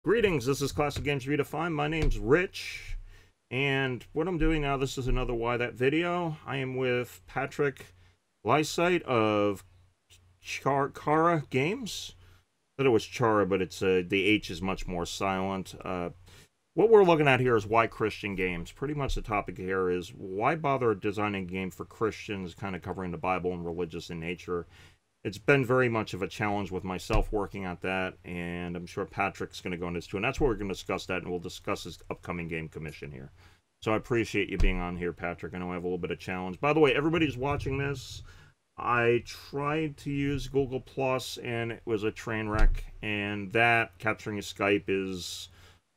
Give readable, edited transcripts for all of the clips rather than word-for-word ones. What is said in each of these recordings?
Greetings, this is Classic Games Redefined. My name's Rich, and what I'm doing now, this is another Why That video. I am with Patrick Lysaght of Chara Games. I thought it was Chara, but it's the H is much more silent. What we're looking at here is why Christian games. Pretty much the topic here is why bother designing a game for Christians, kind of covering the Bible and religious in nature. It's been very much of a challenge with myself working at that, and I'm sure Patrick's going to go into this too, and that's what we're going to discuss that, and we'll discuss his upcoming game commission here. So I appreciate you being on here, Patrick. I know I have a little bit of challenge. By the way, everybody's watching this. I tried to use Google Plus, and it was a train wreck, and that, capturing a Skype, is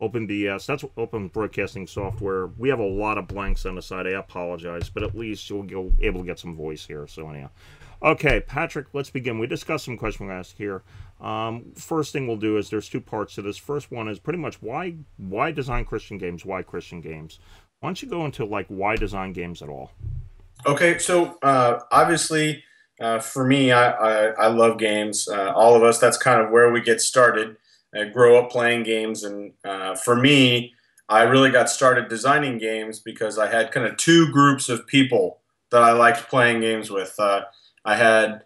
OpenBS. That's open broadcasting software. We have a lot of blanks on the side. I apologize, but at least you'll be able to get some voice here. So anyhow. Okay, Patrick, let's begin. We discussed some questions we asked here. First thing we'll do is there's two parts to this. First one is pretty much why design Christian games? Why Christian games? Why don't you go into like why design games at all? Okay, so obviously, for me, I love games. All of us, that's kind of where we get started. I grow up playing games, and for me, I really got started designing games because I had kind of two groups of people that I liked playing games with. I had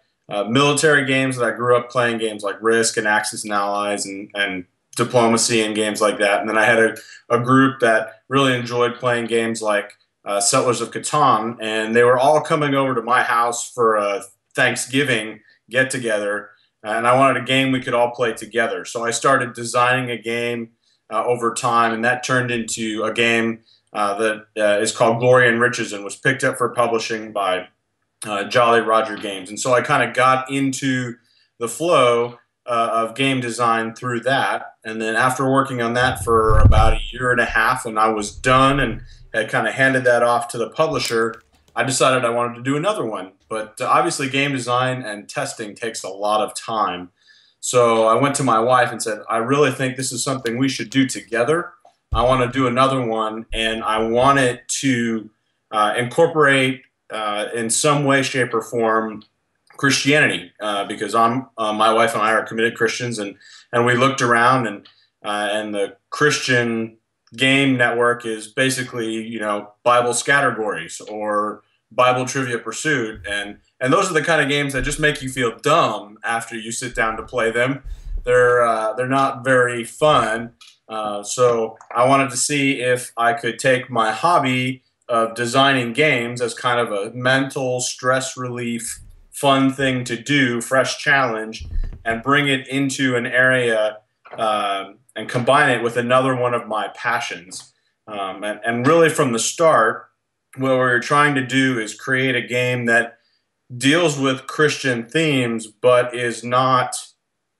military games that I grew up playing games like Risk and Axis and Allies and Diplomacy and games like that. And then I had a group that really enjoyed playing games like Settlers of Catan, and they were all coming over to my house for a Thanksgiving get together, and I wanted a game we could all play together. So I started designing a game over time, and that turned into a game that is called Glory and Riches and was picked up for publishing by Jolly Roger Games. And so I kind of got into the flow of game design through that. And then after working on that for about a year and a half, and I was done and had kind of handed that off to the publisher, I decided I wanted to do another one. But obviously, game design and testing takes a lot of time. So I went to my wife and said, I really think this is something we should do together. I want to do another one, and I want it to incorporate in some way, shape, or form Christianity, because my wife and I are committed Christians, and we looked around, and the Christian game network is basically, Bible Scattergories or Bible Trivia Pursuit, and those are the kind of games that just make you feel dumb after you sit down to play them. They're not very fun. So I wanted to see if I could take my hobby of designing games as kind of a mental stress relief, fun thing to do, fresh challenge, and bring it into an area and combine it with another one of my passions. And really from the start, what we were trying to do is create a game that deals with Christian themes but is not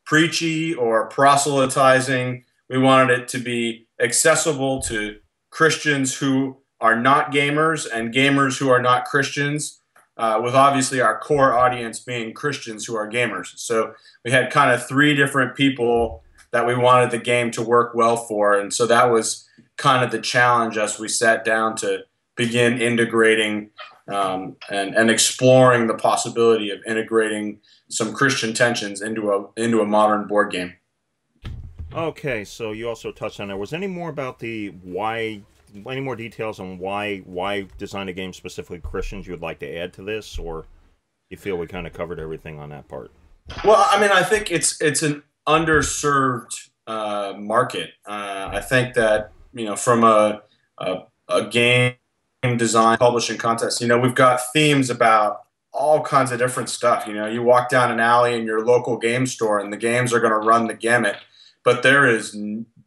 preachy or proselytizing. We wanted it to be accessible to Christians who are not gamers and gamers who are not Christians, with obviously our core audience being Christians who are gamers. So we had kind of three different people that we wanted the game to work well for, and so that was kind of the challenge as we sat down to begin integrating and exploring the possibility of integrating some Christian tensions into a modern board game. Okay, so you also touched on there. Was any more about the why? Any more details on why design a game specifically Christians you would like to add to this, or you feel we kind of covered everything on that part? Well, I mean, I think it's an underserved market. I think that from a game design publishing contest, we've got themes about all kinds of different stuff. You walk down an alley in your local game store, and the games are going to run the gamut, but there is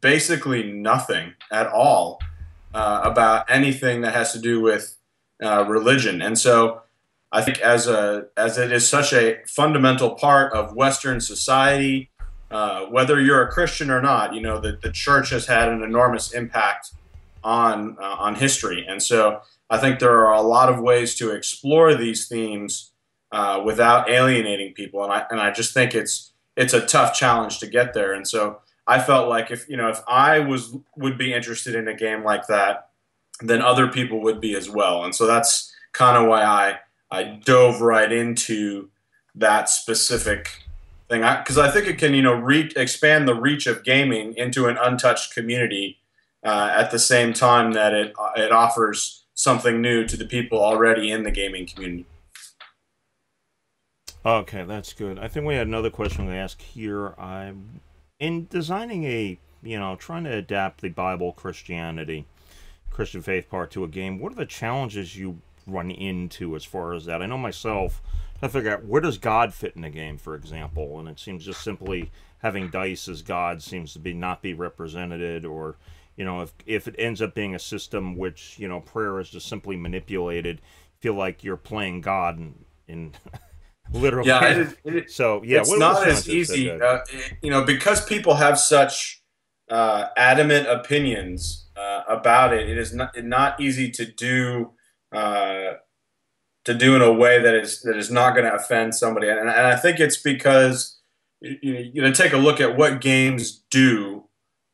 basically nothing at all about anything that has to do with religion. And so I think as it is such a fundamental part of Western society, whether you're a Christian or not, the church has had an enormous impact on history. And so I think there are a lot of ways to explore these themes without alienating people. And I just think it's a tough challenge to get there. And so I felt like if I would be interested in a game like that, then other people would be as well. And so that's kind of why I dove right into that specific thing, because I think it can, expand the reach of gaming into an untouched community at the same time that it offers something new to the people already in the gaming community. Okay, that's good. I think we had another question we asked here. In designing trying to adapt the Bible, Christianity, Christian faith part to a game, what are the challenges you run into as far as that? I know myself, I figure out where does God fit in the game, for example, and it seems just simply having dice as God seems to be not be represented, or if it ends up being a system which prayer is just simply manipulated, feel like you're playing God in literally. Yeah, so yeah, it's not as easy, because people have such adamant opinions about it. It is not easy to do in a way that is not going to offend somebody. And I think it's because you take a look at what games do,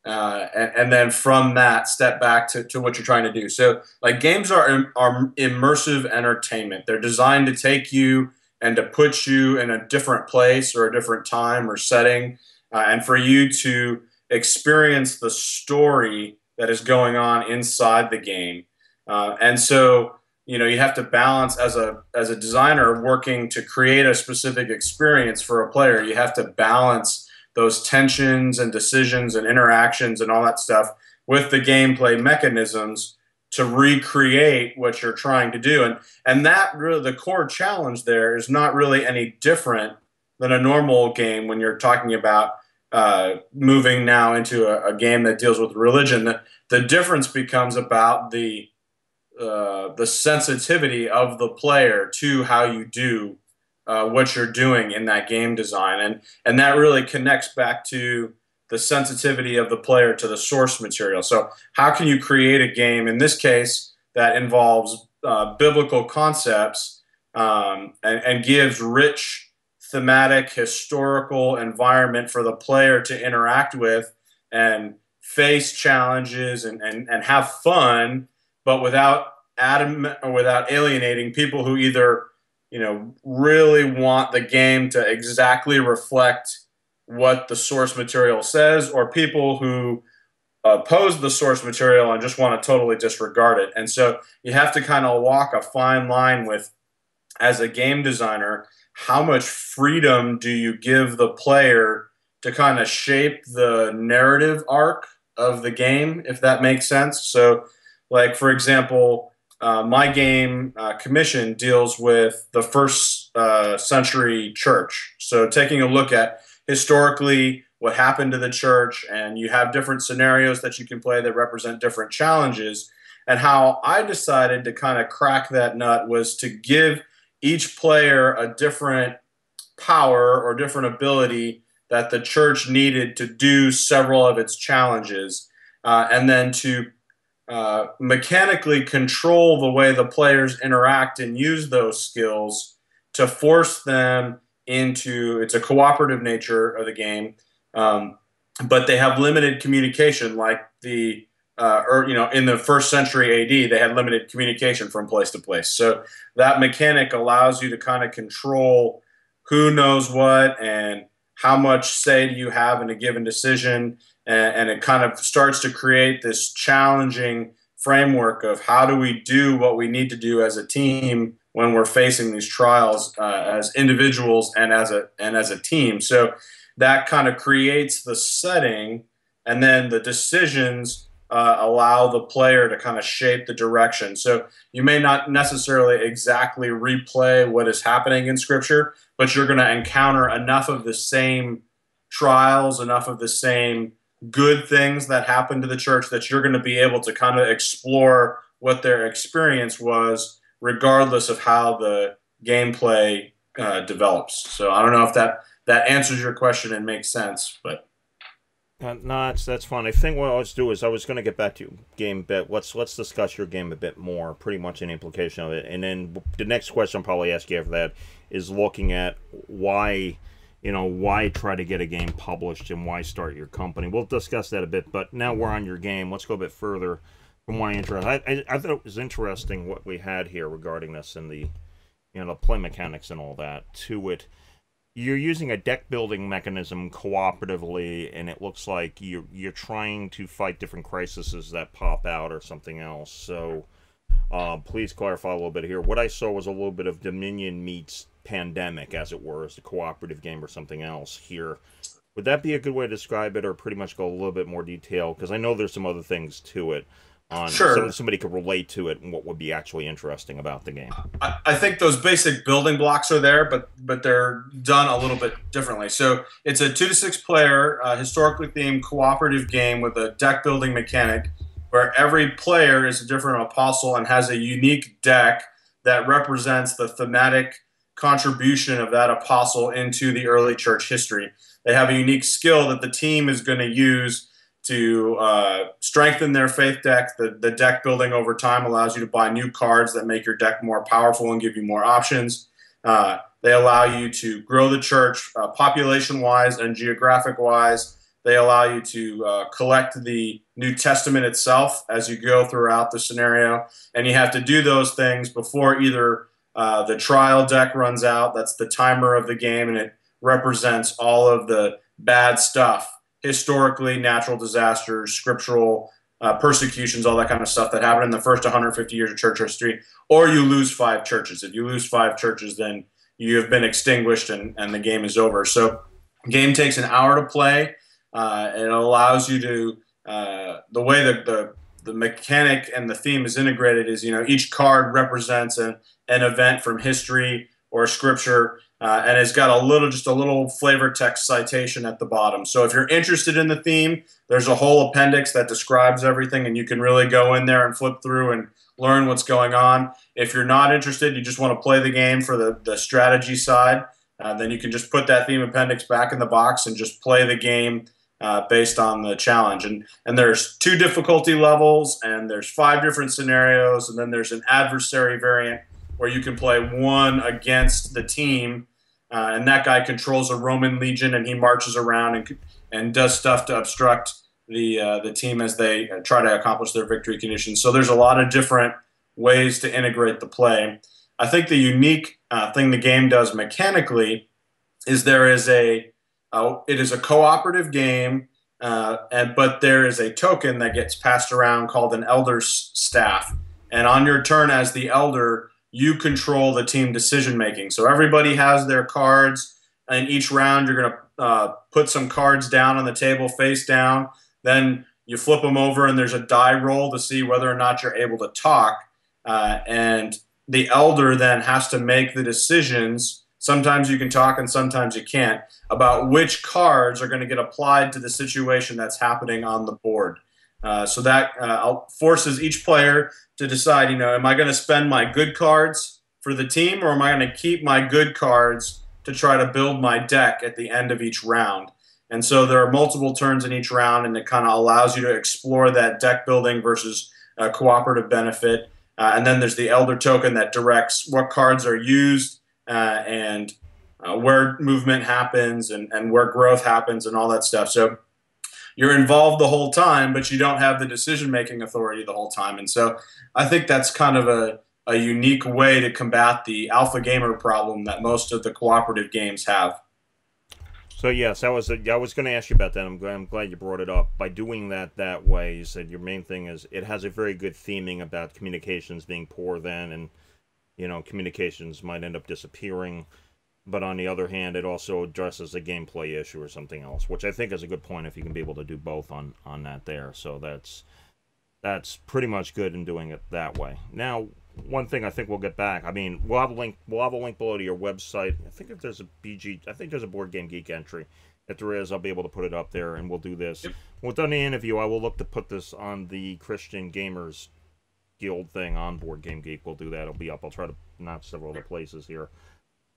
and then from that step back to what you're trying to do. So like games are immersive entertainment. They're designed to take you and to put you in a different place or a different time or setting, and for you to experience the story that is going on inside the game. And so you have to balance as a designer working to create a specific experience for a player. You have to balance those tensions and decisions and interactions and all that stuff with the gameplay mechanisms to recreate what you're trying to do. And that really, the core challenge there is not really any different than a normal game when you're talking about moving now into a game that deals with religion. The difference becomes about the sensitivity of the player to how you do what you're doing in that game design, and that really connects back to the sensitivity of the player to the source material. So how can you create a game, in this case, that involves biblical concepts and gives rich thematic, historical environment for the player to interact with and face challenges and have fun, but without alienating people who either really want the game to exactly reflect what the source material says, or people who oppose the source material and just want to totally disregard it. And so you have to kind of walk a fine line with, as a game designer, how much freedom do you give the player to kind of shape the narrative arc of the game, if that makes sense. So like, for example, my game Commission deals with the first century church. So taking a look at historically what happened to the church, and you have different scenarios that you can play that represent different challenges. And how I decided to kind of crack that nut was to give each player a different power or different ability that the church needed to do several of its challenges, and then to mechanically control the way the players interact and use those skills to force them into, it's a cooperative nature of the game, but they have limited communication, like in the first century AD, they had limited communication from place to place. So that mechanic allows you to kind of control who knows what and how much say do you have in a given decision, and it kind of starts to create this challenging framework of how do we do what we need to do as a team when we're facing these trials as individuals and as a team. So that kind of creates the setting, and then the decisions allow the player to kind of shape the direction. So you may not necessarily exactly replay what is happening in Scripture, but you're going to encounter enough of the same trials, enough of the same good things that happened to the church that you're going to be able to kind of explore what their experience was, regardless of how the gameplay develops. So I don't know if that answers your question and makes sense, but no, that's fine. I think what let's do is, I was going to get back to your game a bit. Let's discuss your game a bit more, pretty much an implication of it, and then the next question I'll probably ask you after that is looking at why try to get a game published and why start your company. We'll discuss that a bit, but now we're on your game. Let's go a bit further from my interest. I thought it was interesting what we had here regarding this and the play mechanics and all that to it. you're using a deck building mechanism cooperatively, and it looks like you're trying to fight different crises that pop out or something else. So please clarify a little bit here. What I saw was a little bit of Dominion meets Pandemic, as it were, as a cooperative game or something else here. Would that be a good way to describe it, or pretty much go a little bit more detail? Because I know there's some other things to it. So somebody could relate to it and what would be actually interesting about the game. I think those basic building blocks are there, but they're done a little bit differently. So it's a 2 to 6 player, historically themed cooperative game with a deck building mechanic where every player is a different apostle and has a unique deck that represents the thematic contribution of that apostle into the early church history. They have a unique skill that the team is going to use to strengthen their faith deck. The deck building over time allows you to buy new cards that make your deck more powerful and give you more options. They allow you to grow the church population-wise and geographic-wise. They allow you to collect the New Testament itself as you go throughout the scenario. And you have to do those things before either the trial deck runs out. That's the timer of the game, and it represents all of the bad stuff. Historically, natural disasters, scriptural persecutions, all that kind of stuff that happened in the first 150 years of church history, or you lose 5 churches. If you lose 5 churches, then you have been extinguished and the game is over. So the game takes an hour to play. It allows you to, the way that the mechanic and the theme is integrated is, each card represents an event from history or scripture. And it's got just a little flavor text citation at the bottom. So if you're interested in the theme, there's a whole appendix that describes everything, and you can really go in there and flip through and learn what's going on. If you're not interested, you just want to play the game for the strategy side, then you can just put that theme appendix back in the box and just play the game based on the challenge. And there's 2 difficulty levels, and there's 5 different scenarios, and then there's an adversary variant where you can play 1 against the team, and that guy controls a Roman legion, and he marches around and does stuff to obstruct the team as they try to accomplish their victory conditions. So there's a lot of different ways to integrate the play. I think the unique thing the game does mechanically is it is a cooperative game, but there is a token that gets passed around called an elder's staff. And on your turn as the elder, you control the team decision making. So everybody has their cards, and each round you're going to put some cards down on the table face down. Then you flip them over, and there's a die roll to see whether or not you're able to talk. And the elder then has to make the decisions. Sometimes you can talk and sometimes you can't, about which cards are going to get applied to the situation that's happening on the board. So that forces each player to decide, am I going to spend my good cards for the team, or am I going to keep my good cards to try to build my deck at the end of each round? And so there are multiple turns in each round, and it kind of allows you to explore that deck building versus cooperative benefit. And then there's the elder token that directs what cards are used and where movement happens and where growth happens and all that stuff. So you're involved the whole time, but you don't have the decision-making authority the whole time. And so I think that's kind of a unique way to combat the alpha gamer problem that most of the cooperative games have. So yes, I was going to ask you about that. I'm glad you brought it up. By doing that way, you said your main thing is it has a very good theming about communications being poor then, and communications might end up disappearing. But on the other hand, it also addresses a gameplay issue or something else, which I think is a good point if you can be able to do both on that there. So that's pretty much good in doing it that way. Now, one thing I think we'll get back. I mean, we'll have a link below to your website. I think if there's a Board Game Geek entry. If there is, I'll be able to put it up there, and we'll do this. Yep. When we're done the interview, I will look to put this on the Christian Gamers Guild thing on Board Game Geek. We'll do that. It'll be up. I'll try to notch several other places here.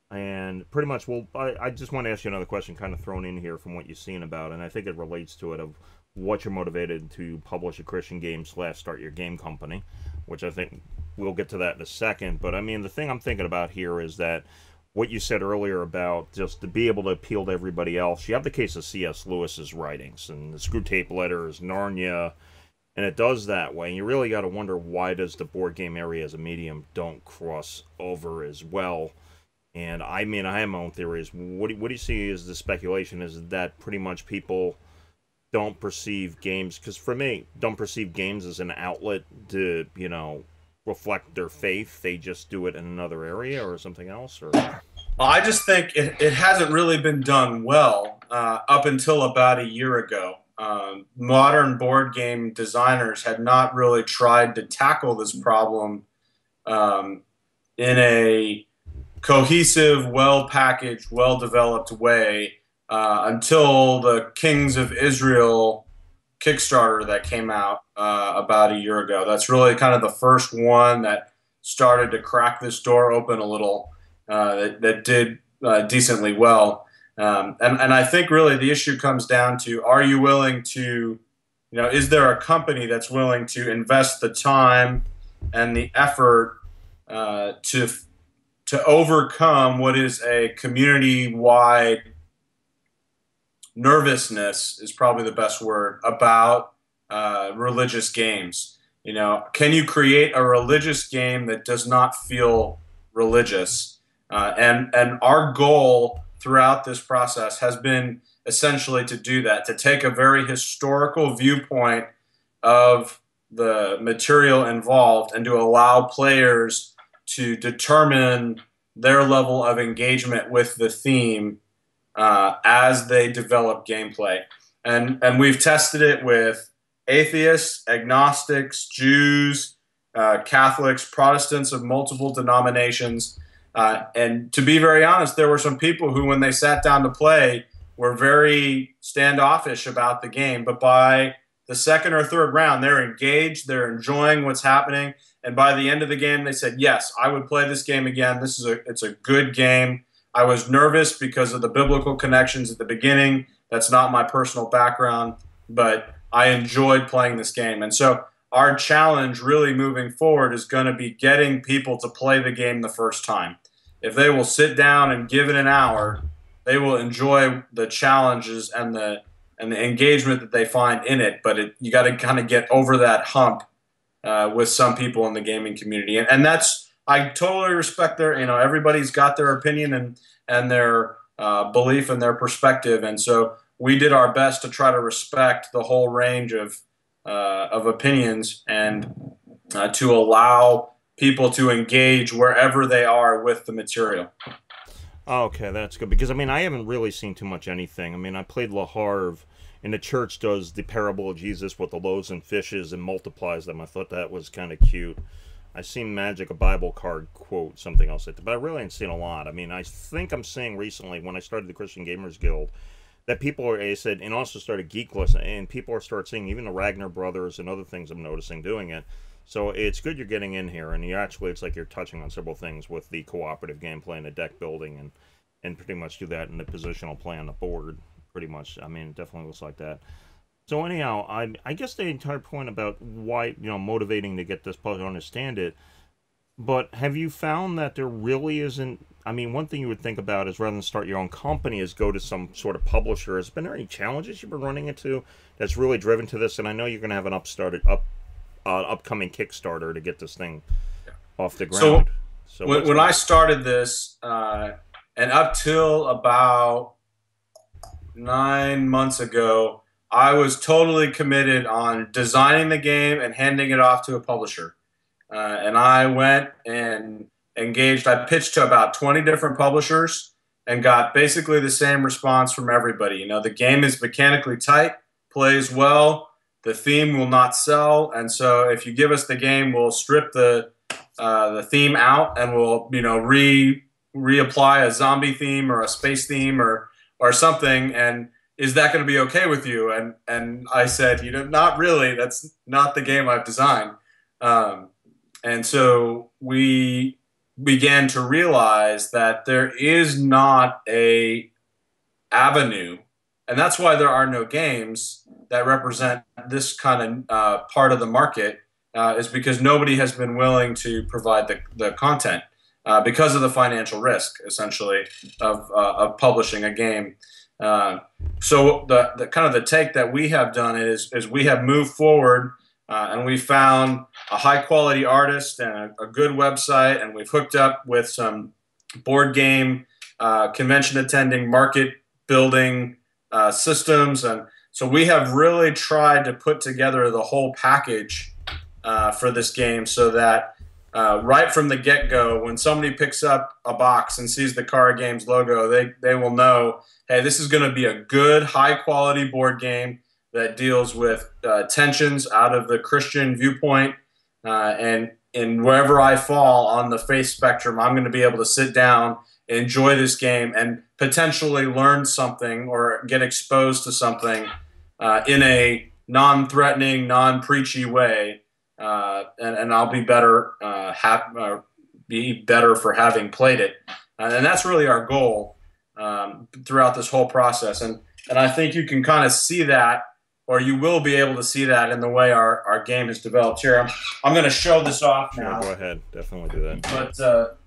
And pretty much, I just want to ask you another question kind of thrown in here from what you've seen about, and I think it relates to it, of what you're motivated to publish a Christian game / start your game company, which I think we'll get to that in a second. But I mean, the thing I'm thinking about here is that what you said earlier about just to be able to appeal to everybody else, you have the case of C.S. Lewis's writings and the Screwtape Letters, Narnia, and it does that way. And you really got to wonder, why does the board game area as a medium don't cross over as well? And I mean, I have my own theories. What do you see as the speculation? Is that pretty much people don't perceive games, because for me, don't perceive games as an outlet to, you know, reflect their faith. They just do it in another area or something else? Or I just think it hasn't really been done well up until about a year ago. Modern board game designers had not really tried to tackle this problem um, in a cohesive, well packaged, well developed way until the Kings of Israel Kickstarter that came out about a year ago. That's really kind of the first one that started to crack this door open a little. That did decently well, and I think really the issue comes down to: are you willing to, is there a company that's willing to invest the time and the effort to overcome what is a community-wide nervousness, is probably the best word, about religious games. Can you create a religious game that does not feel religious? And our goal throughout this process has been essentially to do that, to take a very historical viewpoint of the material involved and to allow players to determine their level of engagement with the theme as they develop gameplay. And we've tested it with atheists, agnostics, Jews, Catholics, Protestants of multiple denominations. And to be very honest, there were some people who, when they sat down to play, were very standoffish about the game. But by the second or third round, they're engaged, they're enjoying what's happening. And by the end of the game, they said, yes, I would play this game again. It's a good game. I was nervous because of the biblical connections at the beginning. That's not my personal background, but I enjoyed playing this game. And so our challenge really moving forward is going to be getting people to play the game the first time. If they will sit down and give it an hour, they will enjoy the challenges and the engagement that they find in it. But you got to kind of get over that hump with some people in the gaming community, and that's, I totally respect their, everybody's got their opinion and their belief and their perspective, and so we did our best to try to respect the whole range of opinions and to allow people to engage wherever they are with the material. Okay, that's good, because I mean, I haven't really seen too much anything. I mean, I played Le Havre, and the church does the parable of Jesus with the loaves and fishes and multiplies them. I thought that was kind of cute. I seen Magic, a Bible card quote, something else like that, but I really ain't seen a lot. I mean, I think I'm seeing recently, when I started the Christian Gamers Guild, that people are, I said, and also started Geek List, and people are start seeing, even the Ragnar brothers and other things I'm noticing doing it. So it's good you're getting in here, and it's like you're touching on several things with the cooperative gameplay and the deck building, and pretty much do that in the positional play on the board, pretty much. I mean, it definitely looks like that. So anyhow, I guess the entire point about why, motivating to get this published, I understand it, but have you found that there really isn't, I mean, one thing you would think about is, rather than start your own company, is go to some sort of publisher. Has been there any challenges you've been running into that's really driven to this? And I know you're going to have an upcoming Kickstarter to get this thing off the ground. So when I started this, and up till about 9 months ago, I was totally committed on designing the game and handing it off to a publisher. And I went and engaged. I pitched to about 20 different publishers and got basically the same response from everybody. The game is mechanically tight, plays well, the theme will not sell, and so if you give us the game, we'll strip the theme out, and we'll reapply a zombie theme or a space theme or something. And is that going to be okay with you? And I said, not really. That's not the game I've designed. And so we began to realize that there is not a avenue, and that's why there are no games that represent this kind of part of the market, is because nobody has been willing to provide the content because of the financial risk, essentially, of publishing a game. So the kind of the take that we have done is we have moved forward, and we found a high quality artist and a good website, and we've hooked up with some board game, convention attending, market building systems. And so we have really tried to put together the whole package for this game so that right from the get-go, when somebody picks up a box and sees the Chara Games logo, they will know, hey, this is going to be a good, high-quality board game that deals with tensions out of the Christian viewpoint. And wherever I fall on the faith spectrum, I'm going to be able to sit down, enjoy this game, and potentially learn something or get exposed to something in a non-threatening, non-preachy way. And I'll be better, be better for having played it, and that's really our goal throughout this whole process. And I think you can kind of see that, or you will be able to see that in the way our game is developed. Here, I'm going to show this off now. Go ahead, definitely do that. But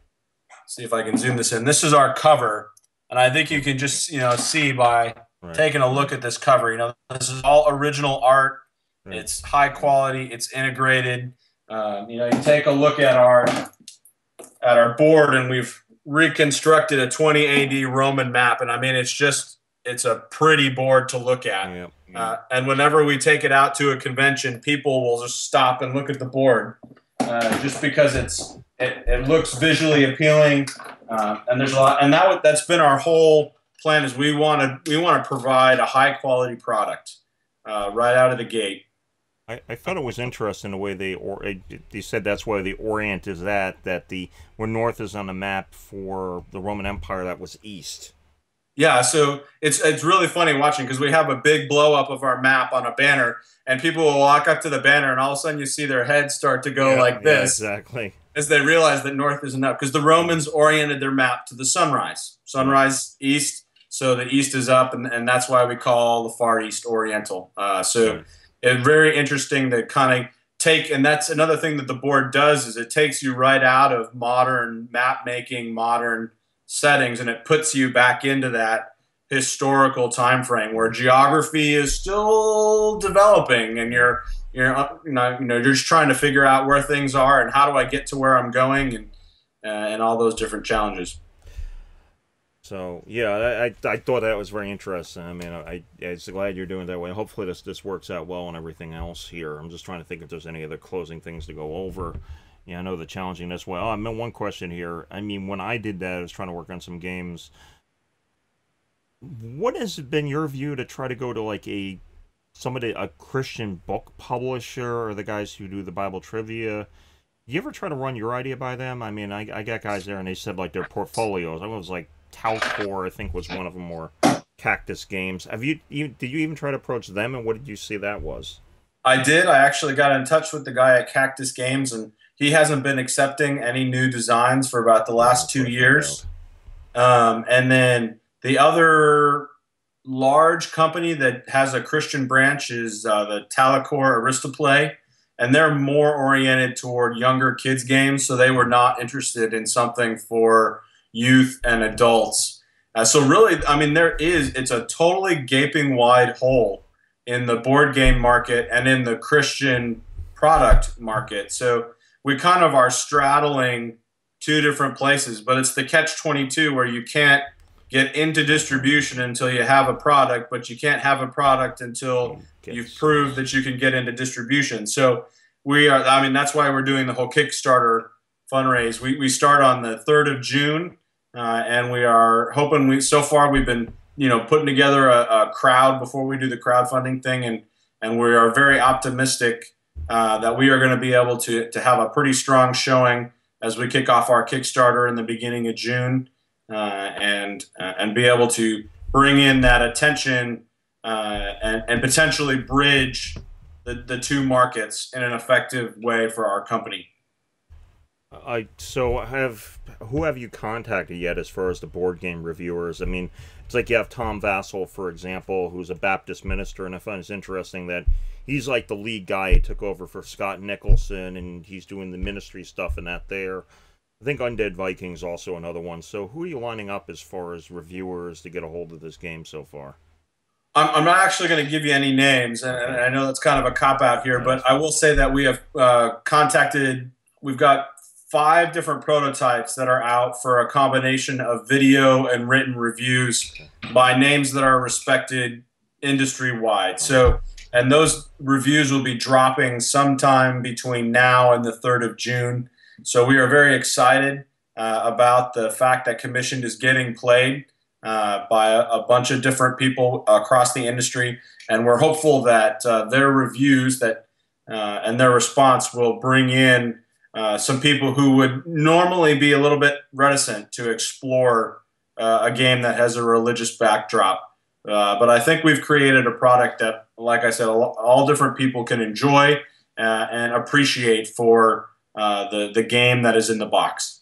see if I can zoom this in. This is our cover, and I think you can just see by taking a look at this cover. This is all original art. Right. It's high quality. It's integrated. You take a look at our board, and we've reconstructed a 20 AD Roman map. And I mean, it's a pretty board to look at. Yep. And whenever we take it out to a convention, people will just stop and look at the board, just because it looks visually appealing. And there's a lot, and that's been our whole plan. Is we want to provide a high quality product right out of the gate. I thought it was interesting the way they said that's why the Orient is that where north is on the map for the Roman Empire, that was east. Yeah, so it's really funny watching, because we have a big blow up of our map on a banner, and people will walk up to the banner, and all of a sudden you see their heads start to go like this. Yeah, exactly. As they realize that north isn't up, because the Romans oriented their map to the sunrise. Sunrise east, so the east is up, and that's why we call the Far East Oriental. It's very interesting to kind of take, and that's another thing that the board does, is it takes you right out of modern map making, modern settings, and it puts you back into that historical time frame where geography is still developing, and you're just trying to figure out where things are and how do I get to where I'm going, and all those different challenges. So yeah, I thought that was very interesting. I mean, I'm glad you're doing it that way. Hopefully this works out well and everything else here. I'm just trying to think if there's any other closing things to go over. Yeah, I know the challenging this way. I mean, one question here. I mean, when I did that, I was trying to work on some games. What has been your view to try to go to like a Christian book publisher, or the guys who do the Bible trivia? You ever try to run your idea by them? I mean, I got guys there, and they said like their portfolios. I was like Talcor, I think, was one of them, or Cactus Games. Did you even try to approach them, and what did you see that was? I did. I actually got in touch with the guy at Cactus Games, and he hasn't been accepting any new designs for about the last 2 years. And then the other large company that has a Christian branch is the Talcor Aristoplay, and they're more oriented toward younger kids games, so they were not interested in something for youth and adults. So really, I mean, it's a totally gaping wide hole in the board game market and in the Christian product market. So we kind of are straddling two different places, but it's the catch-22 where you can't get into distribution until you have a product, but you can't have a product until you've proved that you can get into distribution. So that's why we're doing the whole Kickstarter fundraise. We start on the 3rd of June. And we are hoping so far we've been, putting together a crowd before we do the crowdfunding thing. And we are very optimistic that we are going to be able to have a pretty strong showing as we kick off our Kickstarter in the beginning of June, and be able to bring in that attention and potentially bridge the two markets in an effective way for our company. Who have you contacted yet as far as the board game reviewers? I mean, it's like you have Tom Vassell, for example, who's a Baptist minister, and I find it's interesting that he's like the lead guy. He took over for Scott Nicholson, and he's doing the ministry stuff and that there. I think Undead Vikings also another one. So who are you lining up as far as reviewers to get a hold of this game so far? I'm not actually going to give you any names, and I know that's kind of a cop-out here, but I will say that we have contacted, we've got 5 different prototypes that are out for a combination of video and written reviews by names that are respected industry-wide. So, and those reviews will be dropping sometime between now and the 3rd of June. So we are very excited about the fact that Commissioned is getting played by a bunch of different people across the industry, and we're hopeful that their reviews and their response will bring in some people who would normally be a little bit reticent to explore a game that has a religious backdrop. But I think we've created a product that, like I said, all different people can enjoy and appreciate for the game that is in the box.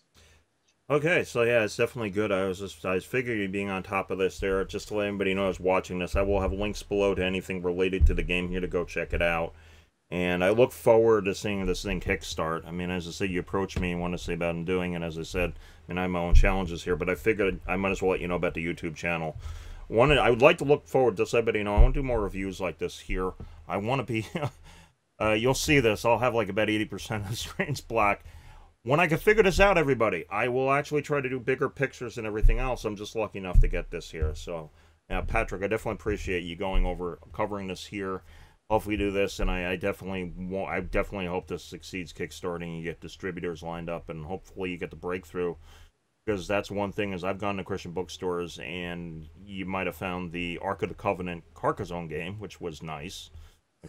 Okay, so yeah, it's definitely good. I was figuring you being on top of this there. Just to let anybody know who's watching this, I will have links below to anything related to the game here to go check it out. And I look forward to seeing this thing kickstart. I mean, as I said, you approached me and want to say about doing it. As I said, I mean, I have my own challenges here, but I figured I might as well let you know about the YouTube channel. I would like to look forward to everybody, you know, I want to do more reviews like this here. I want to be, you'll see this. I'll have like about 80% of the screen's black. When I can figure this out, everybody, I will actually try to do bigger pictures and everything else. I'm just lucky enough to get this here. So, yeah, Patrick, I definitely appreciate you covering this here. Hopefully do this, and I definitely hope this succeeds kickstarting. You get distributors lined up, and hopefully you get the breakthrough. Because that's one thing is I've gone to Christian bookstores, and you might have found the Ark of the Covenant Carcassonne game, which was nice,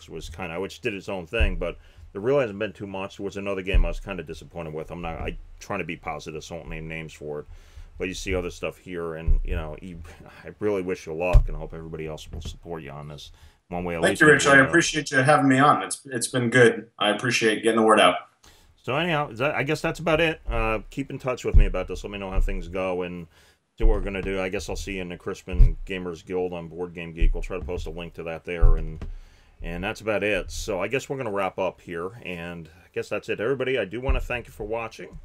which did its own thing, but there really hasn't been too much. There was another game I was kind of disappointed with. I trying to be positive, so I won't name names for it. But you see other stuff here, and you know, I really wish you luck, and I hope everybody else will support you on this. One way. Thank you, Rich. I appreciate you having me on. It's been good. I appreciate getting the word out. So anyhow, I guess that's about it. Keep in touch with me about this. Let me know how things go and see what we're going to do. I guess I'll see you in the Crispin Gamers Guild on BoardgameGeek. We'll try to post a link to that there, and that's about it. So I guess we're going to wrap up here, and I guess that's it. Everybody, I do want to thank you for watching.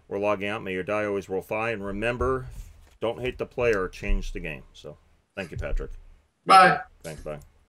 We're logging out. May your die always roll high, and remember, don't hate the player, change the game. So thank you, Patrick. Bye. Thanks, bye.